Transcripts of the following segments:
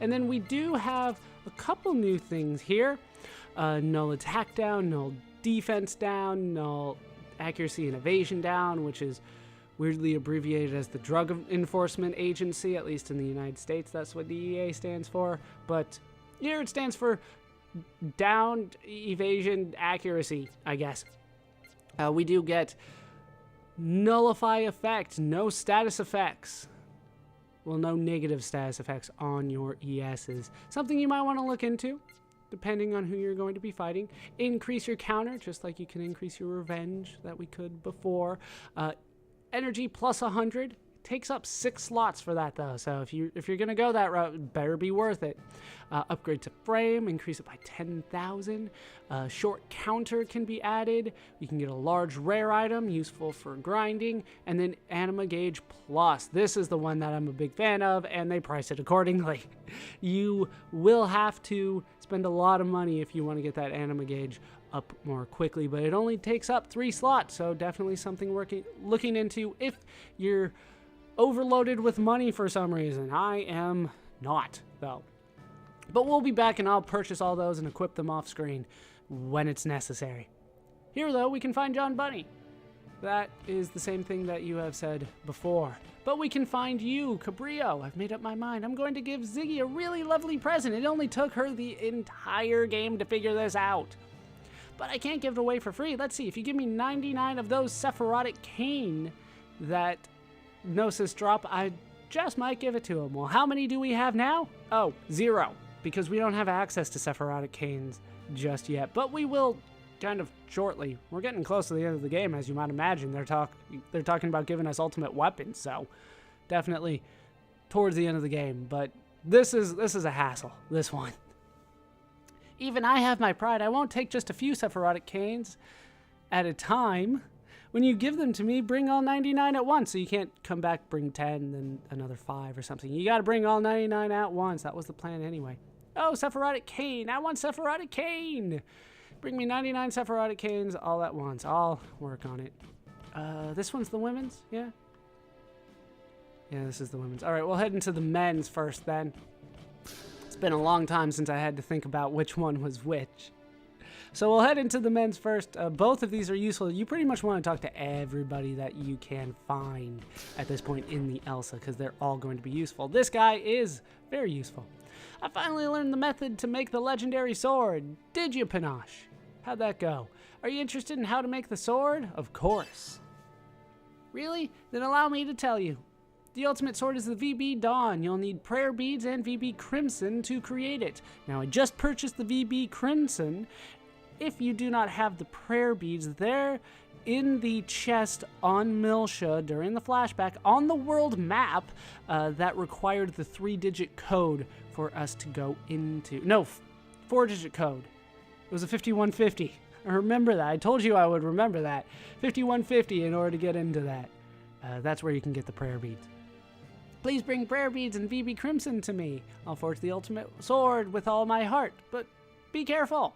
And then we do have a couple new things here. Null attack down, null defense down, null accuracy and evasion down, which is weirdly abbreviated as the Drug Enforcement Agency, at least in the United States. That's what DEA stands for. But here it stands for down, evasion, accuracy, I guess. We do get nullify effect, no status effects. Well, no negative status effects on your ESs. Something you might want to look into, depending on who you're going to be fighting. Increase your counter, just like you can increase your revenge that we could before. Energy plus 100. Takes up 6 slots for that though, so if you're gonna go that route, it better be worth it. Upgrade to frame, increase it by 10,000. Short counter can be added. You can get a large rare item, useful for grinding, and then anima gauge plus. This is the one that I'm a big fan of, and they price it accordingly. You will have to spend a lot of money if you want to get that anima gauge up more quickly, but it only takes up 3 slots, so definitely something looking into if you're overloaded with money for some reason. I am not, though. But we'll be back and I'll purchase all those and equip them off screen when it's necessary. Here, though, we can find John Bunny. That is the same thing that you have said before. But we can find you, Cabrillo. I've made up my mind. I'm going to give Ziggy a really lovely present. It only took her the entire game to figure this out. But I can't give it away for free. Let's see. If you give me 99 of those Sephirotic Cane that Gnosis drop, I just might give it to him. Well, how many do we have now? Oh, 0, because we don't have access to Sephirotic Canes just yet, but we will kind of shortly. We're getting close to the end of the game, as you might imagine. They're talking about giving us ultimate weapons, so definitely towards the end of the game. But this is a hassle, this one. Even I have my pride. I won't take just a few Sephirotic Canes at a time. When you give them to me, bring all 99 at once. So you can't come back, bring 10, then another 5 or something. You got to bring all 99 at once. That was the plan anyway. Oh, Sephirotic Cane. I want Sephirotic Cane. Bring me 99 Sephirotic Canes all at once. I'll work on it. This one's the women's? Yeah? Yeah, this is the women's. All right, we'll head into the men's first then. It's been a long time since I had to think about which one was which. So we'll head into the men's first. Both of these are useful. You pretty much want to talk to everybody that you can find at this point in the Elsa, because they're all going to be useful. This guy is very useful. I finally learned the method to make the legendary sword. Did you, Panache? How'd that go? Are you interested in how to make the sword? Of course. Really? Then allow me to tell you. The ultimate sword is the VB Dawn. You'll need prayer beads and VB Crimson to create it. Now, I just purchased the VB Crimson. If you do not have the prayer beads, they're in the chest on Milsha during the flashback on the world map that required the 3-digit code for us to go into. No, 4-digit code. It was a 5150. I remember that. I told you I would remember that. 5150 in order to get into that. That's where you can get the prayer beads. Please bring prayer beads and VB Crimson to me. I'll forge the ultimate sword with all my heart, but be careful.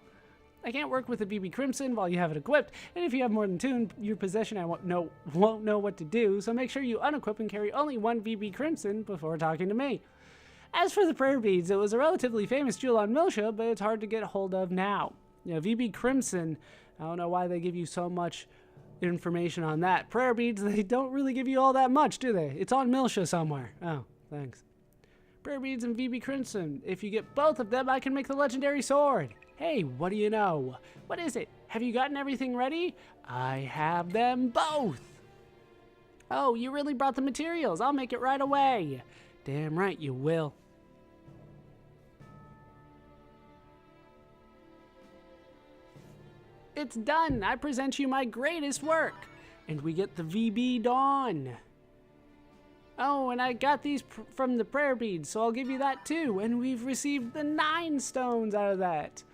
I can't work with the VB Crimson while you have it equipped, and if you have more than 2 in your possession, I won't know what to do, so make sure you unequip and carry only 1 VB Crimson before talking to me. As for the prayer beads, it was a relatively famous jewel on Milsha, but it's hard to get hold of now. You know, VB Crimson, I don't know why they give you so much information on that. Prayer beads, they don't really give you all that much, do they? It's on Milsha somewhere. Oh, thanks. Prayer beads and VB Crimson. If you get both of them, I can make the legendary sword. Hey, what do you know? What is it? Have you gotten everything ready? I have them both. Oh, you really brought the materials. I'll make it right away. Damn right you will. It's done. I present you my greatest work. And we get the VB Dawn. Oh, and I got these from the prayer beads, so I'll give you that too. And we've received the 9 stones out of that.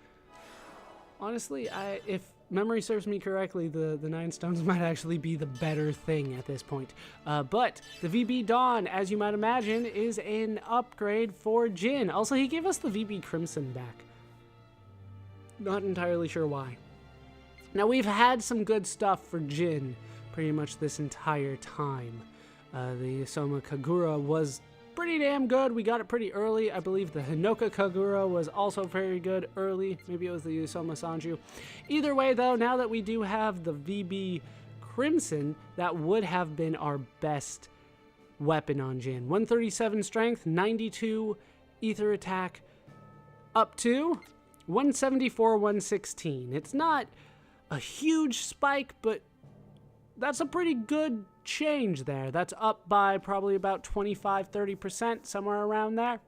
Honestly, if memory serves me correctly, the 9 stones might actually be the better thing at this point. But the VB Dawn, as you might imagine, is an upgrade for Jin. Also, he gave us the VB Crimson back. Not entirely sure why. Now, we've had some good stuff for Jin pretty much this entire time. The Soma Kagura was pretty damn good. We got it pretty early. I believe the Hinoka Kagura was also very good early. Maybe it was the Usoma Sanju. Either way, though, now that we do have the VB Crimson, that would have been our best weapon on Jin. 137 strength, 92 ether attack, up to 174, 116. It's not a huge spike, but that's a pretty good change there. That's up by probably about 25-30%, somewhere around there.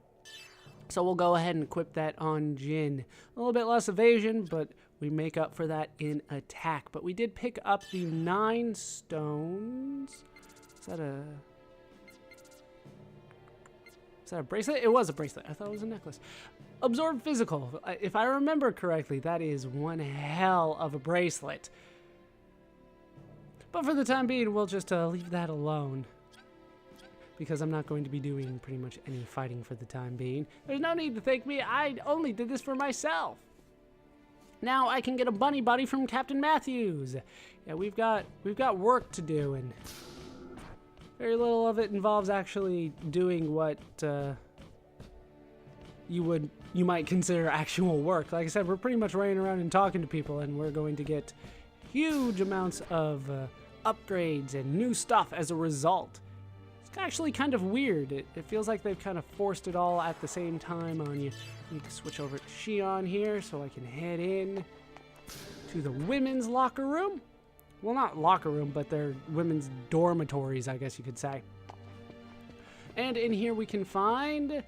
So we'll go ahead and equip that on Jin. A little bit less evasion, but we make up for that in attack. But we did pick up the 9 stones. Is that a bracelet? It was a bracelet. I thought it was a necklace. Absorb physical. If I remember correctly, that is one hell of a bracelet. But for the time being, we'll just leave that alone, because I'm not going to be doing pretty much any fighting for the time being. There's no need to thank me. I only did this for myself. Now I can get a bunny buddy from Captain Matthews. Yeah, we've got work to do, and very little of it involves actually doing what you might consider actual work. Like I said, we're pretty much running around and talking to people, and we're going to get huge amounts of upgrades and new stuff as a result. It's actually kind of weird. It feels like they've kind of forced it all at the same time on you. I need to switch over to Shion here so I can head in to the women's locker room. Well, not locker room, but they're women's dormitories, I guess you could say. And in here we can find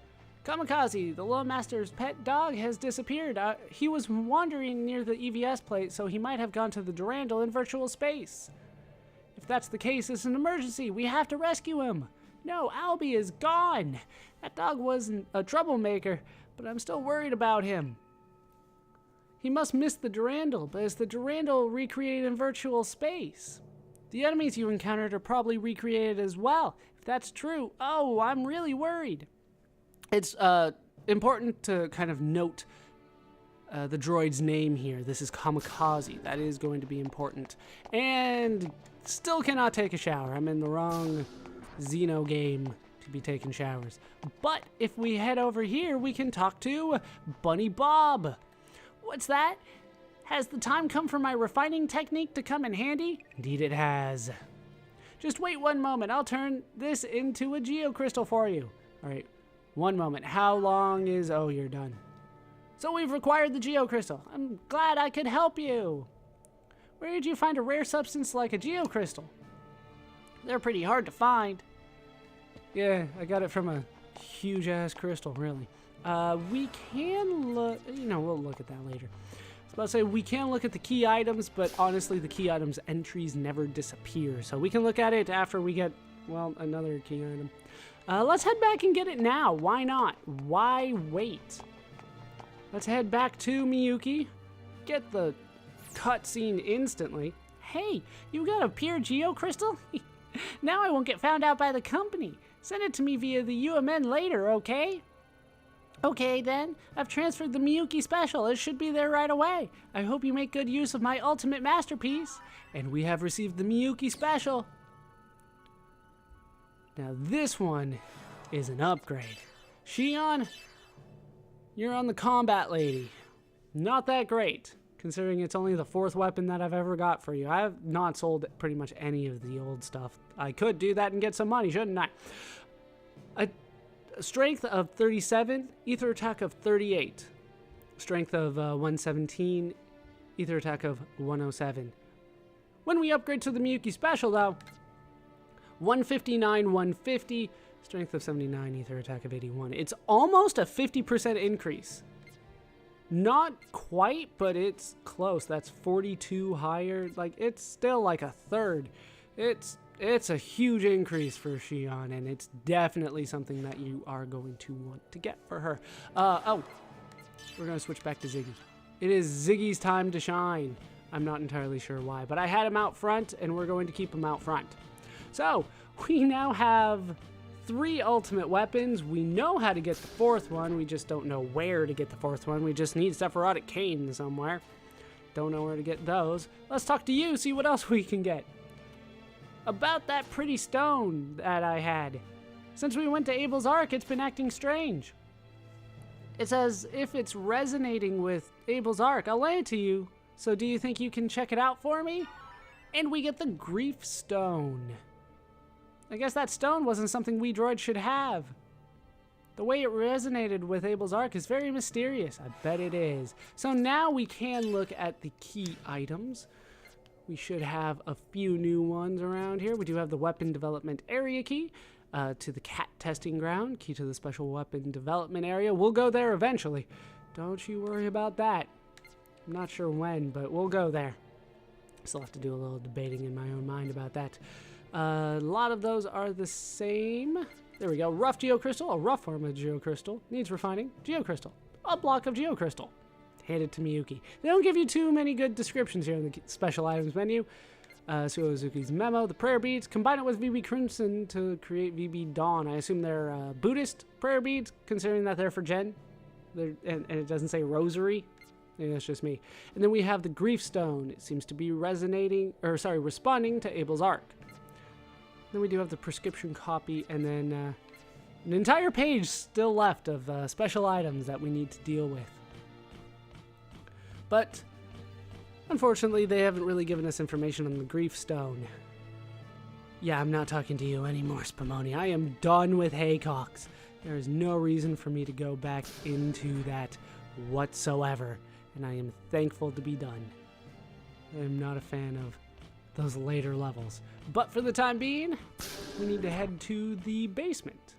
Kamikaze, the Little Master's pet dog, has disappeared. He was wandering near the EVS plate, so he might have gone to the Durandal in virtual space. If that's the case, it's an emergency. We have to rescue him. No, Albie is gone. That dog wasn't a troublemaker, but I'm still worried about him. He must miss the Durandal, but is the Durandal recreated in virtual space? The enemies you encountered are probably recreated as well. If that's true, oh, I'm really worried. It's important to kind of note the droid's name here. This is Kamikaze. That is going to be important. And still cannot take a shower. I'm in the wrong Xeno game to be taking showers. But if we head over here, we can talk to Bunny Bob. What's that? Has the time come for my refining technique to come in handy? Indeed it has. Just wait one moment. I'll turn this into a geocrystal for you. All right. One moment. How long is... Oh, you're done. So we've acquired the geocrystal. I'm glad I could help you. Where did you find a rare substance like a geocrystal? They're pretty hard to find. Yeah, I got it from a huge-ass crystal, really. We can look... You know, we'll look at that later. I was about to say, we can look at the key items, but honestly, the key items entries never disappear. So we can look at it after we get, well, another key item. Let's head back and get it now. Why not? Why wait? Let's head back to Miyuki. Get the cutscene instantly. Hey, you got a pure geocrystal? Now I won't get found out by the company. Send it to me via the UMN later, okay? Okay then, I've transferred the Miyuki special. It should be there right away. I hope you make good use of my ultimate masterpiece. And we have received the Miyuki special. Now this one is an upgrade. Shion, you're on the combat lady. Not that great, considering it's only the 4th weapon that I've ever got for you. I have not sold pretty much any of the old stuff. I could do that and get some money, shouldn't I? A strength of 37, ether attack of 38. Strength of 117, ether attack of 107. When we upgrade to the Miyuki special though, 159, 150, strength of 79, ether attack of 81. It's almost a 50% increase. Not quite, but it's close. That's 42 higher. Like, it's still like a third. It's a huge increase for Shion, and it's definitely something that you are going to want to get for her. Oh, we're going to switch back to Ziggy. It is Ziggy's time to shine. I'm not entirely sure why, but I had him out front, and we're going to keep him out front. So, we now have 3 ultimate weapons. We know how to get the 4th one. We just don't know where to get the 4th one. We just need Sephirotic Cane somewhere. Don't know where to get those. Let's talk to you, see what else we can get. About that pretty stone that I had. Since we went to Abel's Ark, it's been acting strange. It's as if it's resonating with Abel's Ark. I'll lay it to you. So do you think you can check it out for me? And we get the Grief Stone. I guess that stone wasn't something we droids should have. The way it resonated with Abel's Ark is very mysterious. I bet it is. So now we can look at the key items. We should have a few new ones around here. We do have the Weapon Development Area key. To the cat testing ground, key to the special weapon development area. We'll go there eventually. Don't you worry about that. I'm not sure when, but we'll go there. Still have to do a little debating in my own mind about that. A lot of those are the same. There we go. Rough geocrystal, a rough form of geocrystal. Needs refining. Geocrystal. A block of geocrystal. Hand it to Miyuki. They don't give you too many good descriptions here in the special items menu. Suzuki's memo, the prayer beads, combine it with VB Crimson to create VB Dawn. I assume they're Buddhist prayer beads, considering that they're for Jen. And it doesn't say rosary. Maybe that's just me. And then we have the Grief Stone. It seems to be responding to Abel's Ark. Then we do have the prescription copy, and then an entire page still left of special items that we need to deal with. But unfortunately, they haven't really given us information on the Grief Stone. Yeah, I'm not talking to you anymore, Spumoni. I am done with Haycocks. There is no reason for me to go back into that whatsoever, and I am thankful to be done. I am not a fan of those later levels. But for the time being, we need to head to the basement.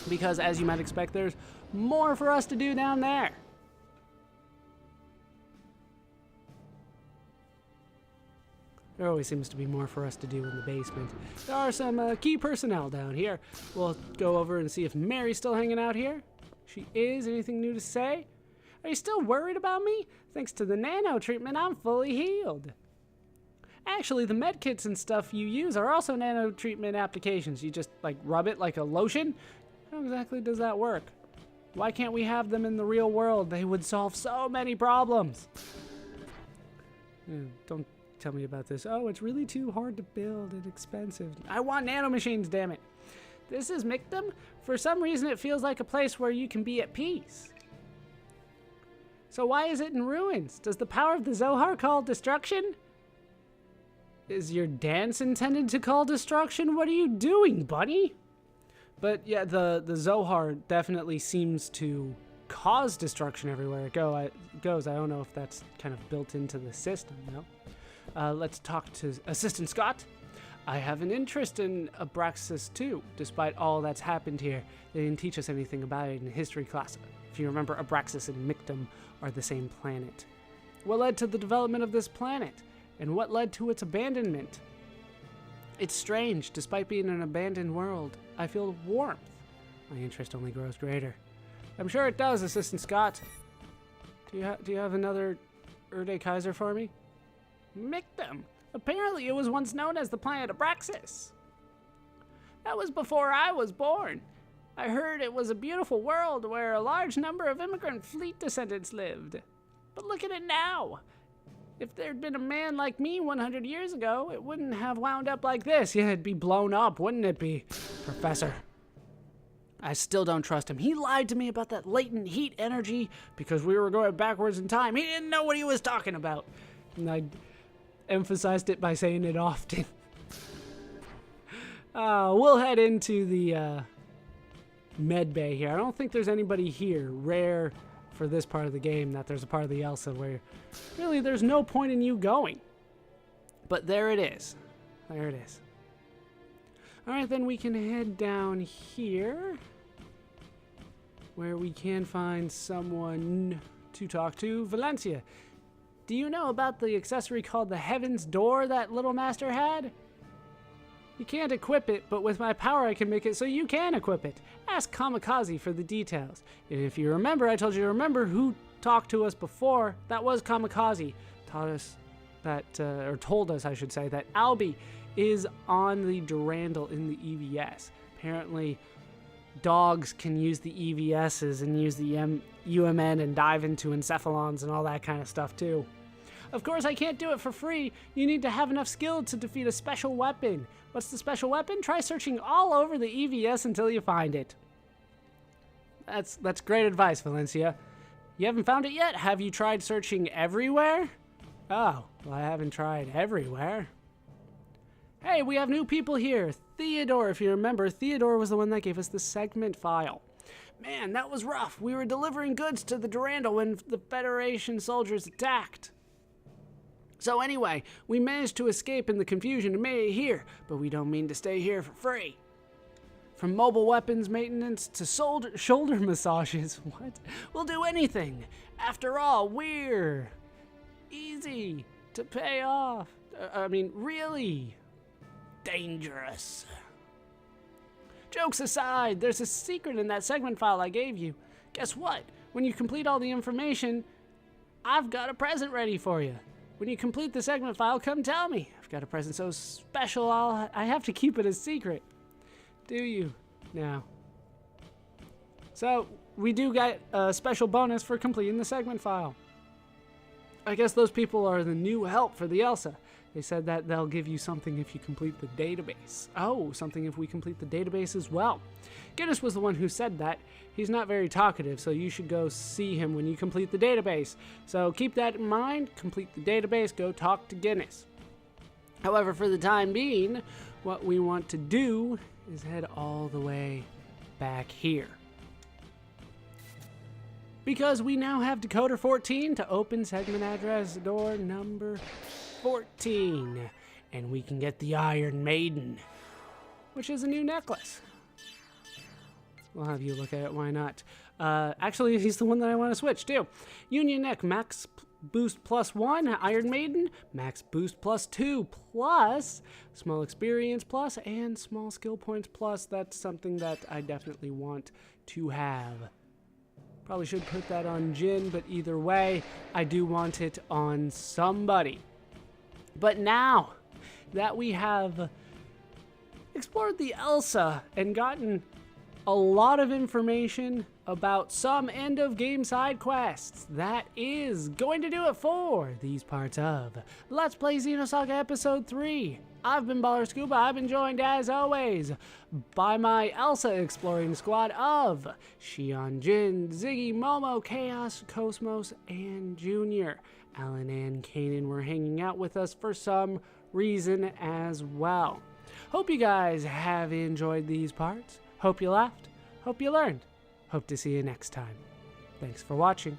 Because, as you might expect, there's more for us to do down there. There always seems to be more for us to do in the basement. There are some key personnel down here. We'll go over and see if Mary's still hanging out here. She is. Anything new to say? Are you still worried about me? Thanks to the nano treatment, I'm fully healed. Actually, the med kits and stuff you use are also nano treatment applications. You just, rub it like a lotion? How exactly does that work? Why can't we have them in the real world? They would solve so many problems. Don't tell me about this. Oh, it's really too hard to build and expensive. I want nanomachines, damn it. This is Mictum? For some reason, it feels like a place where you can be at peace. So why is it in ruins? Does the power of the Zohar call destruction? Is your dance intended to call destruction? What are you doing, bunny? But yeah, the Zohar definitely seems to cause destruction everywhere it goes. I don't know if that's kind of built into the system, though. Let's talk to Assistant Scott. I have an interest in Abraxas too, despite all that's happened here. They didn't teach us anything about it in history class. If you remember, Abraxas and Mictum are the same planet. What led to the development of this planet? And what led to its abandonment? It's strange, despite being an abandoned world, I feel warmth. My interest only grows greater. I'm sure it does, Assistant Scott. Do you have another Erde Kaiser for me? Mictum. Apparently it was once known as the planet Abraxas. That was before I was born. I heard it was a beautiful world where a large number of immigrant fleet descendants lived. But look at it now. If there'd been a man like me 100 years ago, it wouldn't have wound up like this. Yeah, it'd be blown up, wouldn't it be, Professor? I still don't trust him. He lied to me about that latent heat energy because we were going backwards in time. He didn't know what he was talking about. And I emphasized it by saying it often. We'll head into the med bay here. I don't think there's anybody here. Rare for this part of the game that there's a part of the Elsa where really there's no point in you going. But there it is. There it is. Alright, then we can head down here where we can find someone to talk to. Valencia, do you know about the accessory called the Heaven's Door that Little Master had? You can't equip it, but with my power I can make it so you can equip it. Ask Kamikaze for the details. And if you remember, I told you to remember who talked to us before. That was Kamikaze. Taught us that, or told us, I should say, that Albie is on the Durandal in the EVS. Apparently, dogs can use the EVSs and use the UMN and dive into encephalons and all that kind of stuff too. Of course, I can't do it for free. You need to have enough skill to defeat a special weapon. What's the special weapon? Try searching all over the EVS until you find it. That's great advice, Valencia. You haven't found it yet? Have you tried searching everywhere? Oh, well, I haven't tried everywhere. Hey, we have new people here. Theodore, if you remember, Theodore was the one that gave us the segment file. Man, that was rough. We were delivering goods to the Durandal when the Federation soldiers attacked. So anyway, we managed to escape in the confusion and made it here, but we don't mean to stay here for free. From mobile weapons maintenance to shoulder massages, what? We'll do anything. After all, we're easy to pay off. Really dangerous. Jokes aside, there's a secret in that segment file I gave you. Guess what? When you complete all the information, I've got a present ready for you. When you complete the segment file, come tell me. I've got a present so special I have to keep it a secret. Do you now? So, we do get a special bonus for completing the segment file. I guess those people are the new help for the Elsa. They said that they'll give you something if you complete the database. Oh, something if we complete the database as well. Guinness was the one who said that. He's not very talkative, so you should go see him when you complete the database. So keep that in mind, complete the database, go talk to Guinness. However, for the time being, what we want to do is head all the way back here. Because we now have decoder 14 to open segment address door number 14. And we can get the Iron Maiden, which is a new necklace. We'll have you look at it, why not? Actually, he's the one that I want to switch to. Union Neck, max boost +1. Iron Maiden, max boost +2, plus small experience plus and small skill points plus. That's something that I definitely want to have. Probably should put that on Jin, but either way, I do want it on somebody. But now that we have explored the Elsa and gotten a lot of information about some end of game side quests, that is going to do it for these parts of Let's Play Xenosaga Episode 3. I've been Baller Scuba. I've been joined as always by my Elsa exploring squad of Shion, Jin, Ziggy, Momo, Chaos, Cosmos, and Junior. Alan and Kanan were hanging out with us for some reason as well. Hope you guys have enjoyed these parts. Hope you laughed. Hope you learned. Hope to see you next time. Thanks for watching.